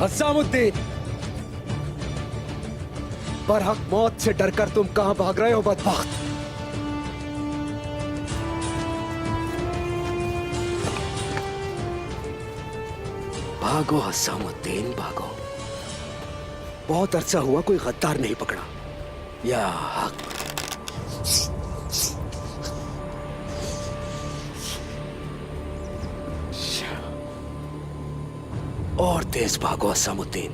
हसामुद्दीन, बरहक मौत से डरकर तुम कहां भाग रहे हो बदबख्त? भागो हसामुद्दीन, भागो। बहुत अरसा हुआ कोई गद्दार नहीं पकड़ा। या हक। और तेज भागो हसामुद्दीन,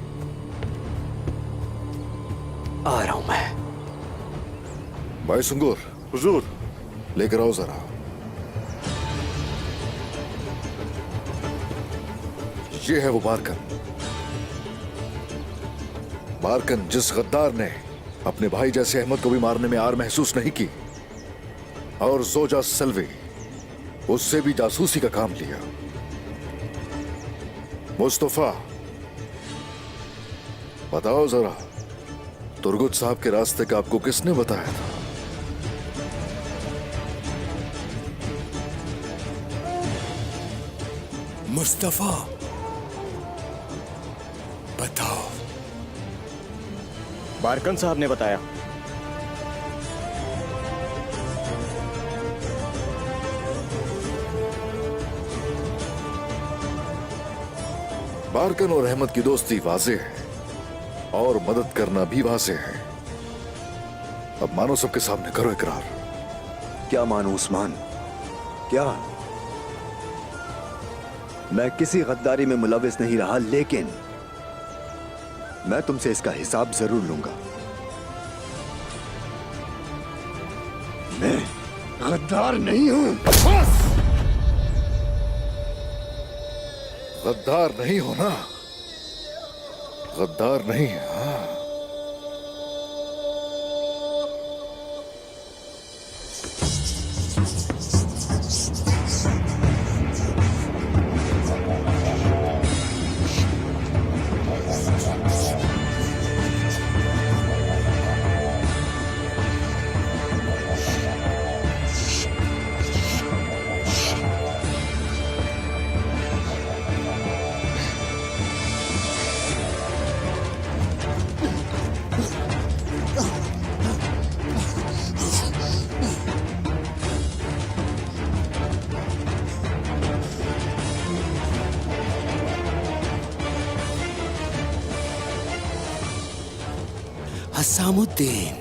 आ रहा हूं मैं। भाई सुंगूर, हुजूर, लेकर आओ जरा। ये है वो बारकन। बारकन जिस गद्दार ने अपने भाई जैसे अहमद को भी मारने में आर महसूस नहीं की और जोजा सल्वे उससे भी जासूसी का काम लिया। मुस्तफा, बताओ जरा, तुरगुत साहब के रास्ते का आपको किसने बताया था? मुस्तफा, बताओ। बारकन साहब ने बताया। बारकन और अहमद की दोस्ती वाज़ेह है और मदद करना भी वाज़ेह है। अब मानो सबके सामने, करो इकरार। क्या मानो उस्मान? क्या? मैं किसी गद्दारी में मुलविस नहीं रहा, लेकिन मैं तुमसे इसका हिसाब जरूर लूंगा। मैं गद्दार नहीं हूं। बस! गद्दार नहीं हो ना? गद्दार नहीं है, हाँ। हसामुद्दीन,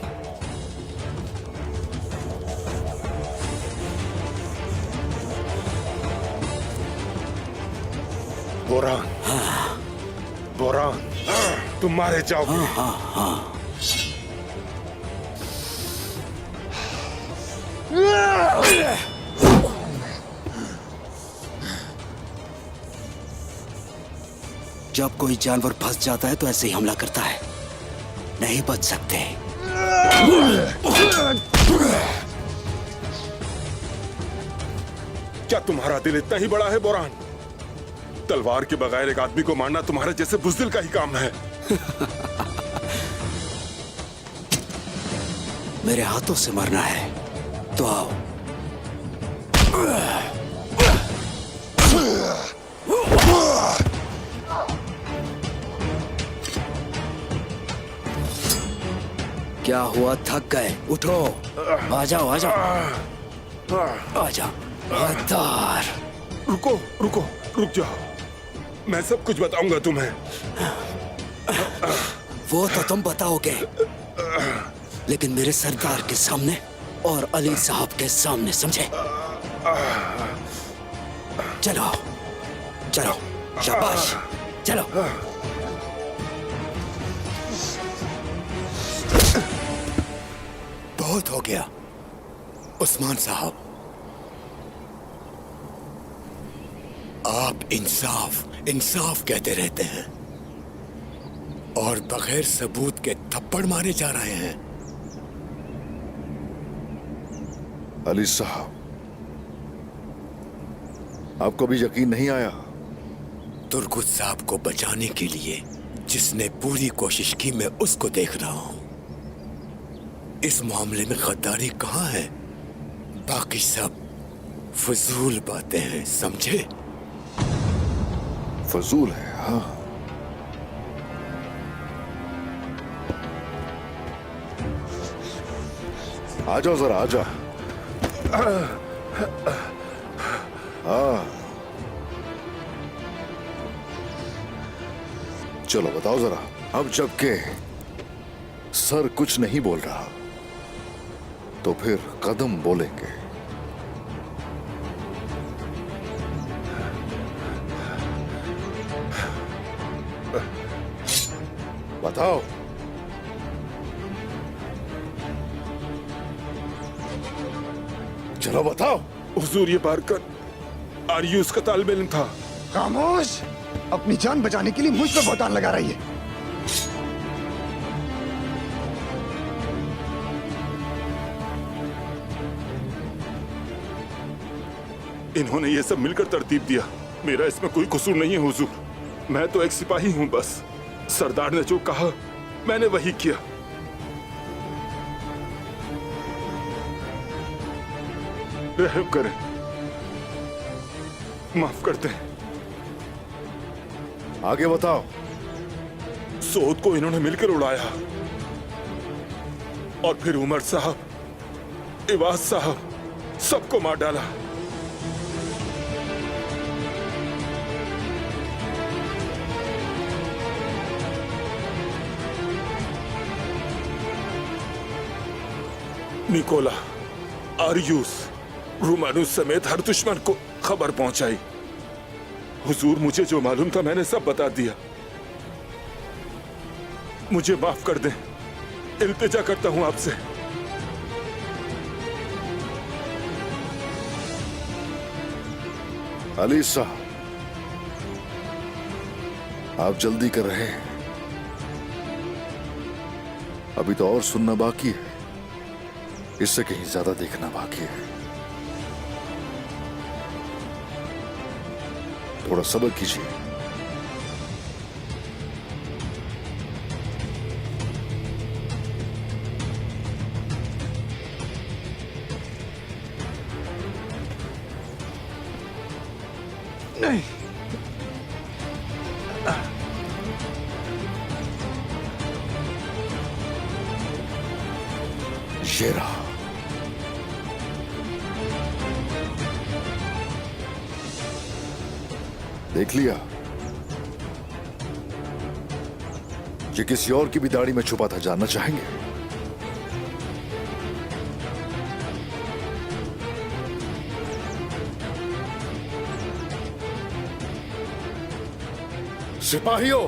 बोरान, बोरान, तुम मारे जाओगे। जब कोई जानवर फंस जाता है तो ऐसे ही हमला करता है, नहीं बच सकते। क्या तुम्हारा दिल इतना ही बड़ा है बोरान? तलवार के बगैर एक आदमी को मारना तुम्हारे जैसे बुज़दिल का ही काम है। मेरे हाथों से मरना है तो आओ। क्या हुआ, थक गए? उठो, आ जाओ, आ जाओ, आ जाओ। गद्दार! रुको, रुको, रुक जाओ, मैं सब कुछ बताऊंगा तुम्हें। वो तो तुम बताओगे, लेकिन मेरे सरदार के सामने और अली साहब के सामने, समझे? चलो, चलो, शाबाश, चलो। बहुत हो गया उस्मान साहब। आप इंसाफ इंसाफ कहते रहते हैं और बगैर सबूत के थप्पड़ मारे जा रहे हैं। अली साहब, आपको भी यकीन नहीं आया? तुर्गुत साहब को बचाने के लिए जिसने पूरी कोशिश की, मैं उसको देख रहा हूं। इस मामले में गद्दारी कहां है? बाकी सब फजूल बातें हैं, समझे? फजूल है, हाँ। आ जाओ जरा, आ जाओ। हाँ, चलो बताओ जरा। अब जबकि सर कुछ नहीं बोल रहा तो फिर कदम बोलेंगे। बताओ। चलो बताओ। हुजूर, ये बारकन आर्यूस का तालिब इल्म था। खामोश! अपनी जान बचाने के लिए मुझ पर बहतान लगा रही है। इन्होंने ये सब मिलकर तरतीब दिया। मेरा इसमें कोई कसूर नहीं है हुजूर। मैं तो एक सिपाही हूं बस। सरदार ने जो कहा मैंने वही किया। रहम करें, माफ करते हैं। आगे बताओ। सोद को इन्होंने मिलकर उड़ाया और फिर उमर साहब, इवाज साहब, सबको मार डाला। निकोला, आर्यूस, रोमानुस समेत हर दुश्मन को खबर पहुंचाई। हुजूर, मुझे जो मालूम था मैंने सब बता दिया। मुझे माफ कर दें, इल्तिजा करता हूं आपसे। अली साहब, आप जल्दी कर रहे हैं। अभी तो और सुनना बाकी है, इससे कहीं ज्यादा देखना बाकी है। थोड़ा सब्र कीजिए। नहीं, ये रहा। देख लिया? ये किसी और की भी दाढ़ी में छुपा था, जानना चाहेंगे? सिपाहियों,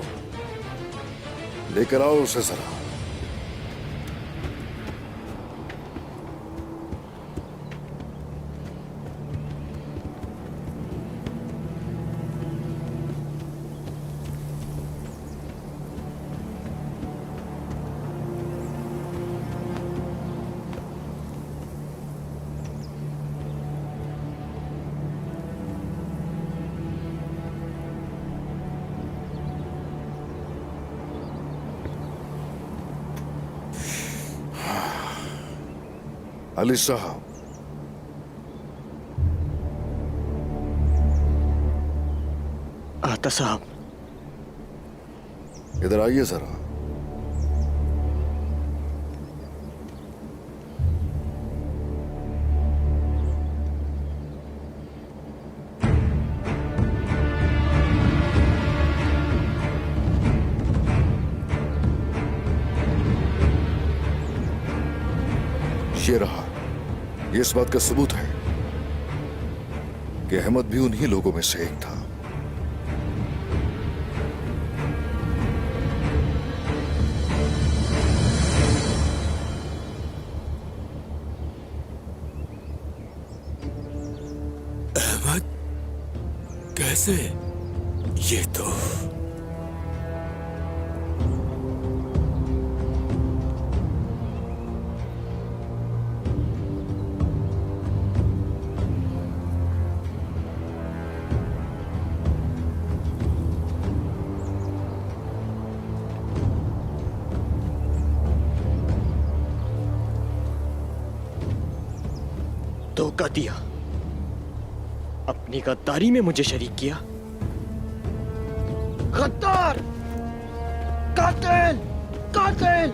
लेकर आओ उसे जरा। अली साहब, आता साहब, इधर आइए जरा। ये रहा। ये इस बात का सबूत है कि अहमद भी उन्हीं लोगों में से एक था। अहमद कैसे? ये तो धोखा दिया, अपनी गद्दारी में मुझे शरीक किया। गद्दार! कातिल! कातिल!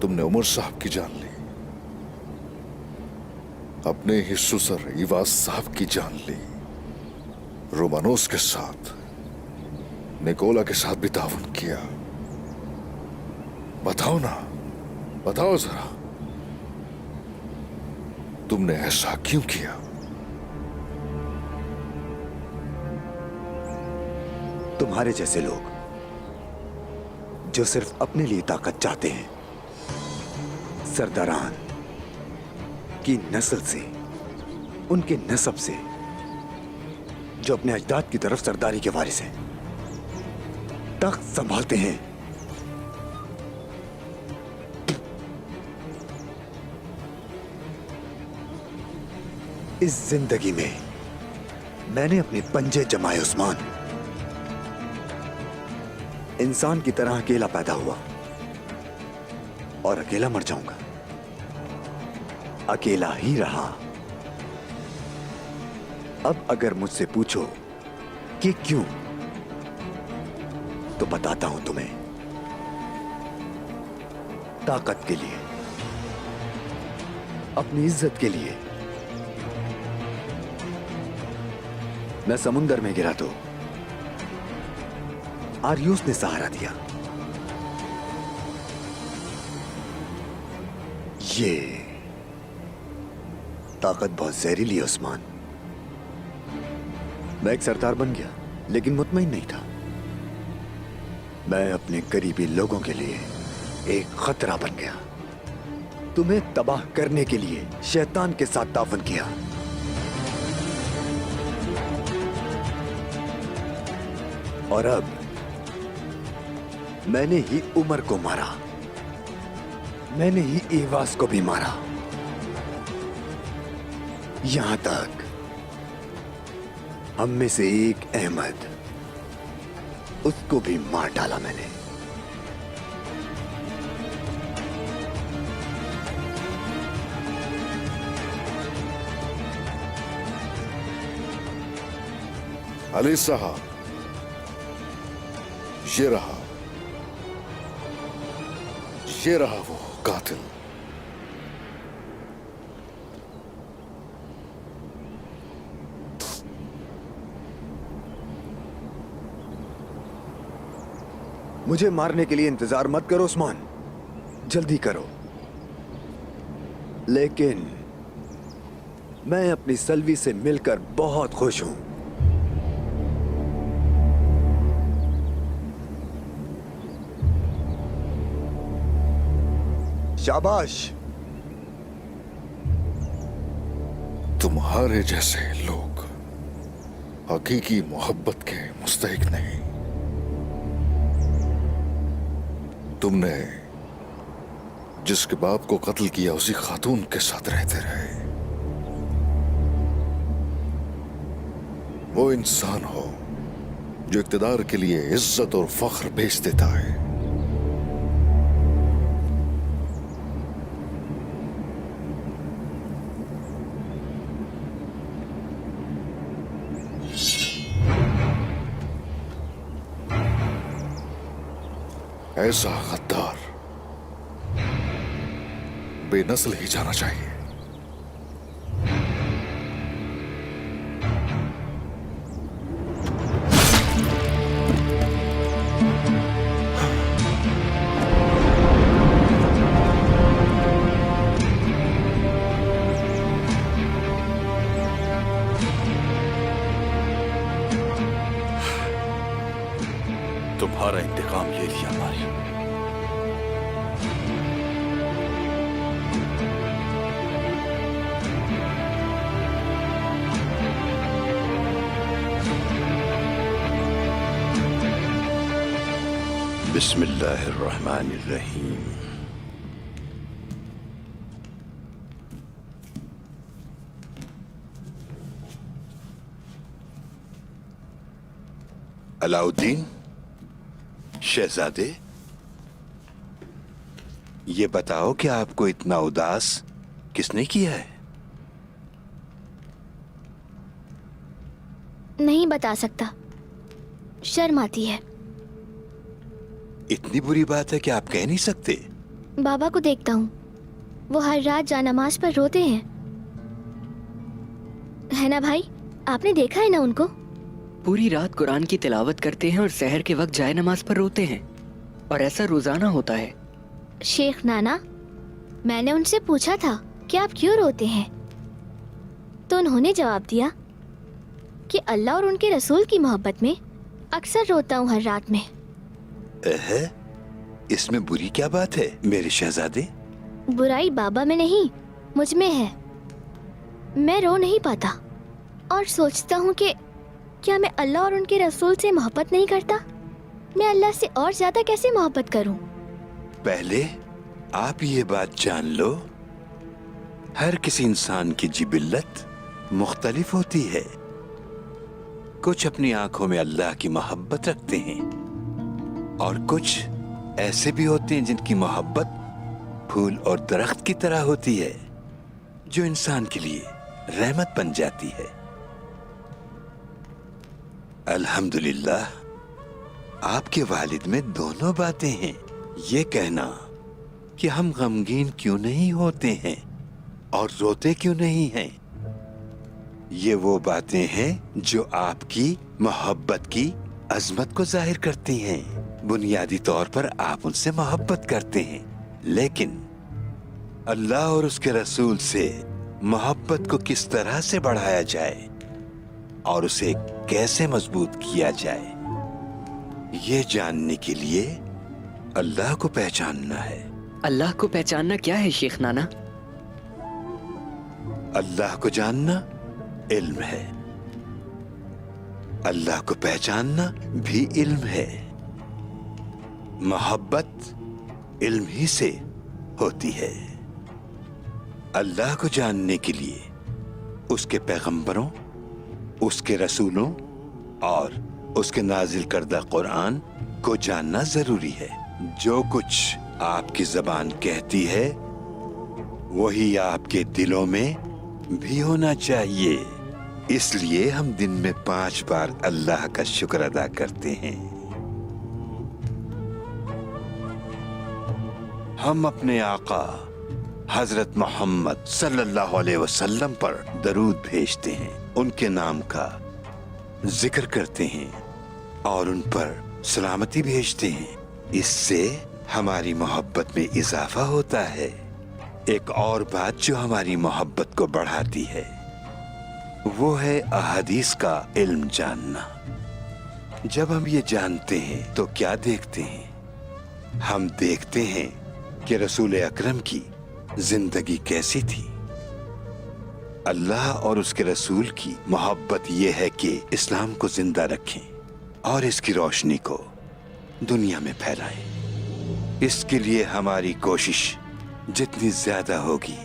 तुमने उमर साहब की जान ली, अपने ही सुसर इवाज साहब की जान ली, रोमानोस के साथ, निकोला के साथ भी ताउन किया। बताओ ना, बताओ जरा, तुमने ऐसा क्यों किया? तुम्हारे जैसे लोग जो सिर्फ अपने लिए ताकत चाहते हैं, सरदारान की नस्ल से, उनके नस्ब से, जो अपने अजदाद की तरफ सरदारी के वारिस हैं, तख्त संभालते हैं। इस जिंदगी में मैंने अपने पंजे जमाए उस्मान। इंसान की तरह अकेला पैदा हुआ और अकेला मर जाऊंगा, अकेला ही रहा। अब अगर मुझसे पूछो कि क्यों, तो बताता हूं तुम्हें। ताकत के लिए, अपनी इज्जत के लिए। मैं समुंदर में गिरा तो आर्यूस ने सहारा दिया। ये ताकत बहुत जहरीली है उस्मान। मैं एक सरदार बन गया, लेकिन मुतमईन नहीं था। मैं अपने करीबी लोगों के लिए एक खतरा बन गया। तुम्हें तबाह करने के लिए शैतान के साथ तावन किया। और अब मैंने ही उमर को मारा, मैंने ही एवाज को भी मारा। यहां तक हम में से एक अहमद, उसको भी मार डाला मैंने। अली साहब, ये रहा वो कातिल। मुझे मारने के लिए इंतजार मत करो उस्मान, जल्दी करो। लेकिन मैं अपनी सल्वी से मिलकर बहुत खुश हूं। शाबाश। तुम्हारे जैसे लोग हकीकी मोहब्बत के मुस्तहिक नहीं। तुमने जिसके बाप को कत्ल किया उसी खातून के साथ रहते रहे। वो इंसान हो जो इक्तदार के लिए इज्जत और फख्र बेच देता है। ऐसा गद्दार बेनस्ल ही जाना चाहिए। तुम्हारा इंतकाम ले लिया मारी। बिस्मिल्लाहिर्रहमानिर्रहीम। अलाउद्दीन, शहजादे, ये बताओ कि आपको इतना उदास किसने किया है? नहीं बता सकता, शर्म आती है। इतनी बुरी बात है कि आप कह नहीं सकते? बाबा को देखता हूँ, वो हर रात जानमाज पर रोते हैं, है ना भाई? आपने देखा है ना उनको? पूरी रात कुरान की तिलावत करते हैं और सहर के वक्त जाए नमाज पर रोते हैं, और ऐसा रोजाना होता है। शेख नाना, मैंने उनसे पूछा था कि आप क्यों रोते हैं, तो उन्होंने जवाब दिया कि अल्लाह और उनके रसूल की मोहब्बत में अक्सर रोता हूँ हर रात में। इसमें बुरी क्या बात है मेरे शहजादे? बुराई बाबा में नहीं, मुझ में है। मैं रो नहीं पाता और सोचता हूँ कि क्या मैं अल्लाह और उनके रसूल से मोहब्बत नहीं करता? मैं अल्लाह से और ज्यादा कैसे मोहब्बत करूँ? पहले आप ये बात जान लो, हर किसी इंसान की जिबिल्लत मुख्तलिफ होती है। कुछ अपनी आंखों में अल्लाह की मोहब्बत रखते हैं और कुछ ऐसे भी होते हैं जिनकी मोहब्बत फूल और दरख्त की तरह होती है, जो इंसान के लिए रहमत बन जाती है। अल्हम्दुलिल्लाह, आपके वालिद में दोनों बातें हैं। ये कहना कि हम गमगीन क्यों नहीं होते हैं और रोते क्यों नहीं हैं, ये वो बातें हैं जो आपकी मोहब्बत की अजमत को जाहिर करती हैं। बुनियादी तौर पर आप उनसे मोहब्बत करते हैं, लेकिन अल्लाह और उसके रसूल से मोहब्बत को किस तरह से बढ़ाया जाए और उसे कैसे मजबूत किया जाए, ये जानने के लिए अल्लाह को पहचानना है। अल्लाह को पहचानना क्या है शेख नाना? अल्लाह को जानना इल्म है, अल्लाह को पहचानना भी इल्म है। मोहब्बत इल्म ही से होती है। अल्लाह को जानने के लिए उसके पैगंबरों, उसके रसूलों और उसके नाजिल करदा कुरान को जानना जरूरी है। जो कुछ आपकी जबान कहती है वही आपके दिलों में भी होना चाहिए। इसलिए हम दिन में 5 बार अल्लाह का शुक्र अदा करते हैं। हम अपने आका हजरत मोहम्मद सल्लल्लाहु अलैहि वसल्लम पर दरूद भेजते हैं, उनके नाम का जिक्र करते हैं और उन पर सलामती भेजते हैं। इससे हमारी मोहब्बत में इजाफा होता है। एक और बात जो हमारी मोहब्बत को बढ़ाती है वो है अहादीस का इल्म जानना। जब हम ये जानते हैं तो क्या देखते हैं? हम देखते हैं कि रसूल अकरम की जिंदगी कैसी थी। अल्लाह और उसके रसूल की मोहब्बत ये है कि इस्लाम को जिंदा रखें और इसकी रोशनी को दुनिया में फैलाएं। इसके लिए हमारी कोशिश जितनी ज्यादा होगी,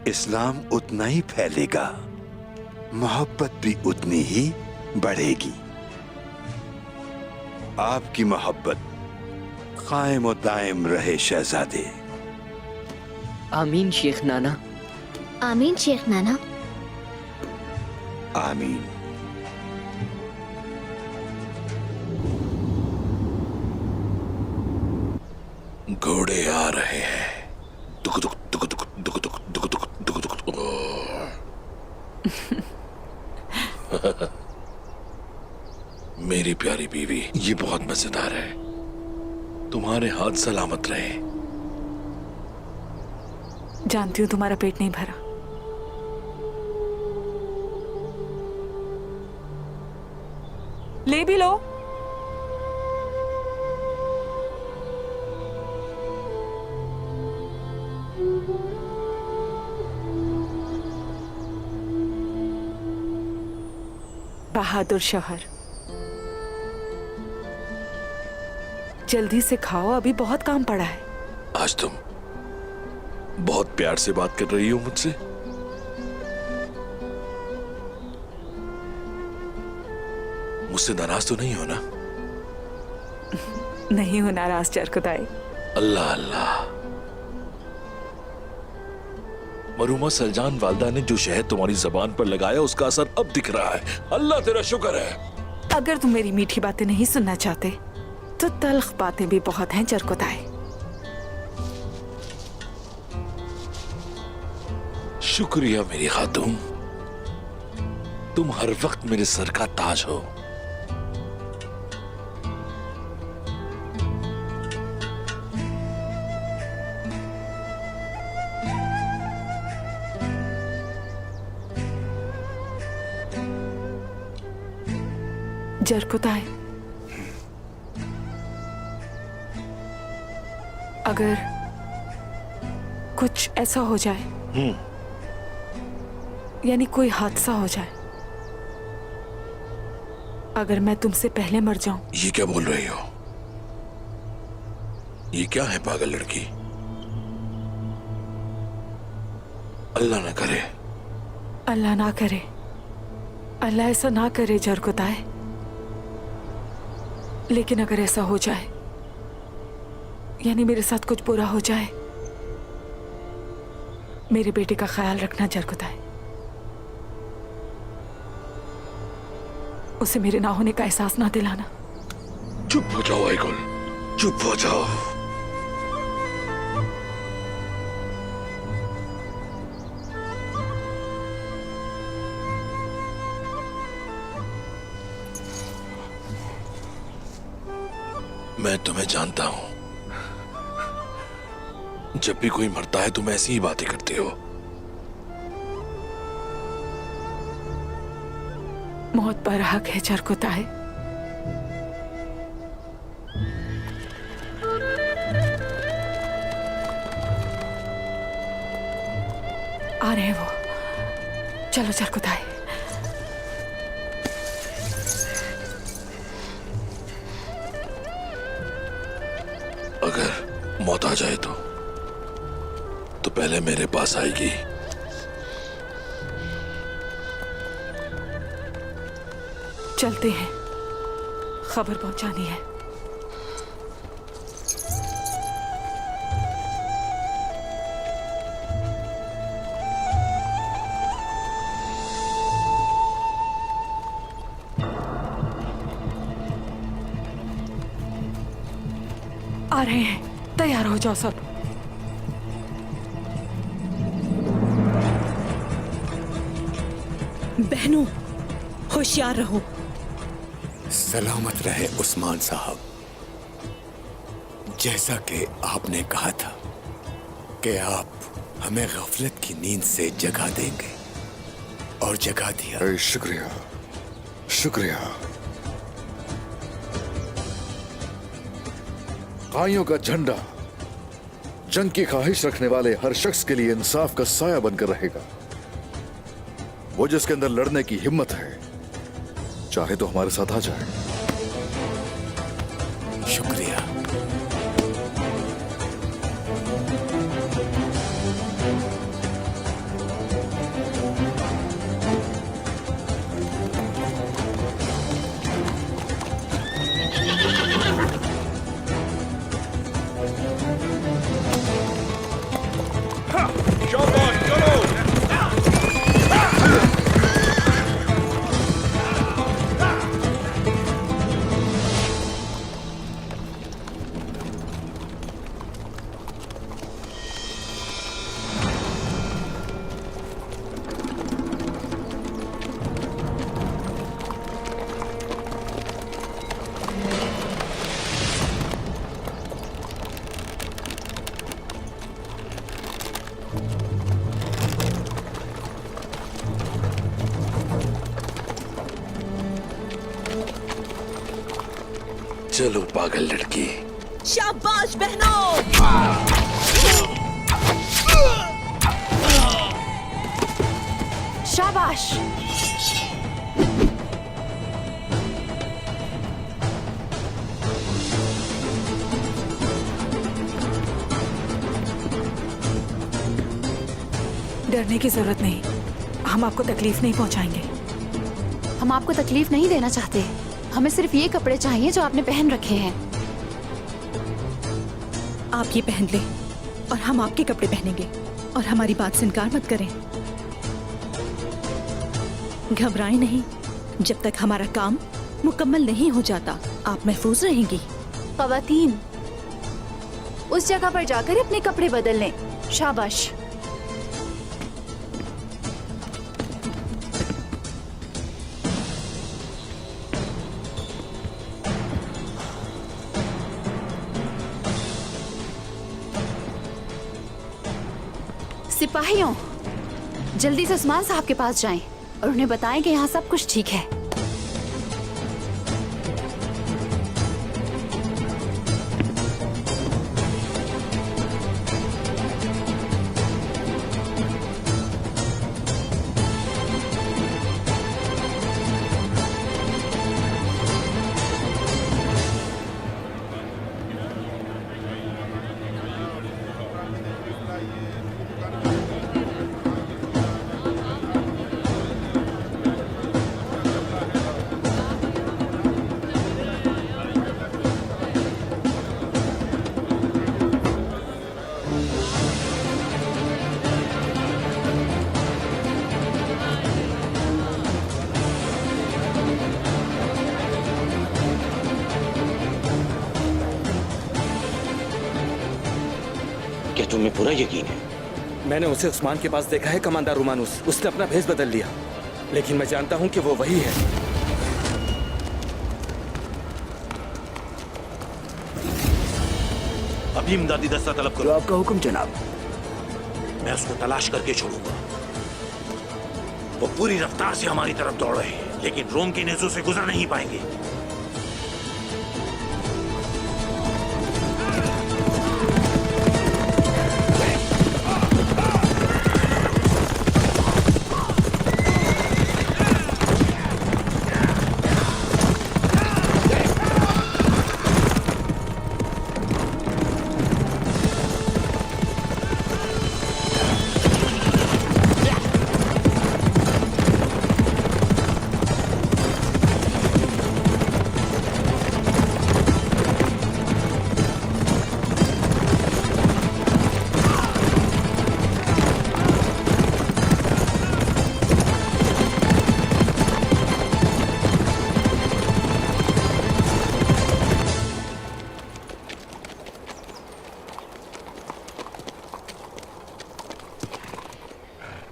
इस्लाम उतना ही फैलेगा, मोहब्बत भी उतनी ही बढ़ेगी। आपकी मोहब्बत कायम और दायम रहे शहजादे। आमीन शेख नाना। आमीन शेख नाना। आमीन। घोड़े आ रहे हैं। दुक दुक दुक दुक दुक दुक दुक दुक दुक दुक। मेरी प्यारी बीवी, ये बहुत मजेदार है। तुम्हारे हाथ सलामत रहे। जानती हूँ तुम्हारा पेट नहीं भरा। ले भी लो। बहादुर शौहर, जल्दी से खाओ, अभी बहुत काम पड़ा है। आज तुम बहुत प्यार से बात कर रही हो मुझसे। मुझसे नाराज तो नहीं हो ना? नहीं हो नाराज चरखुदाई। अल्लाह अल्लाह। मरूमा सलजान वालदा ने जो शहद तुम्हारी जबान पर लगाया उसका असर अब दिख रहा है। अल्लाह तेरा शुक्र है। अगर तुम मेरी मीठी बातें नहीं सुनना चाहते तो तल्ख बातें भी बहुत हैं चरखुदाई। शुक्रिया मेरी खातून, तुम हर वक्त मेरे सर का ताज हो। जरकुताए, अगर कुछ ऐसा हो जाए, यानी कोई हादसा हो जाए, अगर मैं तुमसे पहले मर जाऊं। ये क्या बोल रही हो? ये क्या है पागल लड़की? अल्लाह ना करे। अल्लाह ना करे, अल्लाह ऐसा ना करे जरकुताए। लेकिन अगर ऐसा हो जाए, यानी मेरे साथ कुछ बुरा हो जाए, मेरे बेटे का ख्याल रखना जरकुताए। उसे मेरे ना होने का एहसास ना दिलाना। चुप हो जाओ आइगुल, चुप हो जाओ। मैं तुम्हें जानता हूं। जब भी कोई मरता है तुम ऐसी ही बातें करते हो। मौत पर हक है जरकुताए। आ रहे हैं वो। चलो जरकुताए। अगर मौत आ जाए तो पहले मेरे पास आएगी। चलते हैं, खबर पहुंचानी है। आ रहे हैं, तैयार हो जाओ सब। बहनों, होशियार रहो। सलामत रहे उस्मान साहब। जैसा कि आपने कहा था कि आप हमें गफलत की नींद से जगा देंगे, और जगा दिया। शुक्रिया, शुक्रिया। काइयों का झंडा जंग की ख्वाहिश रखने वाले हर शख्स के लिए इंसाफ का साया बनकर रहेगा। वो जिसके अंदर लड़ने की हिम्मत है, चाहे तो हमारे साथ आ जाए। शुक्रिया। चलो पागल लड़की। शाबाश बहनों। शाबाश। डरने की जरूरत नहीं, हम आपको तकलीफ नहीं पहुंचाएंगे। हम आपको तकलीफ नहीं देना चाहते, हमें सिर्फ ये कपड़े चाहिए जो आपने पहन रखे हैं। आप ये पहन लें और हम आपके कपड़े पहनेंगे, और हमारी बात से इनकार मत करें। घबराएं नहीं, जब तक हमारा काम मुकम्मल नहीं हो जाता आप महफूज रहेंगी। ख़वातीन, उस जगह पर जाकर अपने कपड़े बदल लें। शाबाश। सिपाहियों, जल्दी से उस्मान साहब के पास जाएं और उन्हें बताएं कि यहाँ सब कुछ ठीक है। क्या तुम्हें पूरा यकीन है? मैंने उसे उस्मान के पास देखा है कमांडर रोमानुस। उसने अपना भेष बदल लिया, लेकिन मैं जानता हूं कि वो वही है। अभी इमदादी दस्ता तलब करो। आपका हुक्म जनाब। मैं उसको तलाश करके छोड़ूंगा। वो पूरी रफ्तार से हमारी तरफ दौड़ रहे हैं, लेकिन रोम के नेज़ों से गुजर नहीं पाएंगे।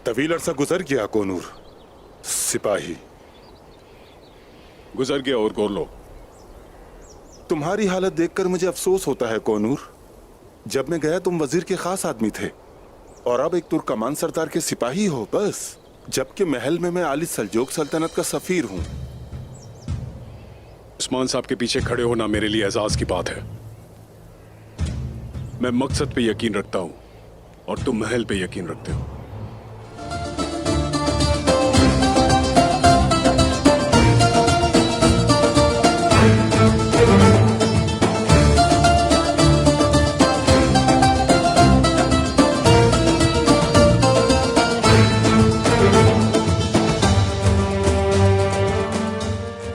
तवील अरसा गुजर गया कोनूर। सिपाही गुजर गया और गोर लो। तुम्हारी हालत देखकर मुझे अफसोस होता है कोनूर। जब मैं गया तुम वजीर के खास आदमी थे और अब एक तुर्कमान सरदार के सिपाही हो बस, जबकि महल में मैं आली सल्जोक सल्तनत का सफीर हूं। उस्मान साहब के पीछे खड़े होना मेरे लिए एजाज की बात है। मैं मकसद पे यकीन रखता हूं और तुम महल पे यकीन रखते हो।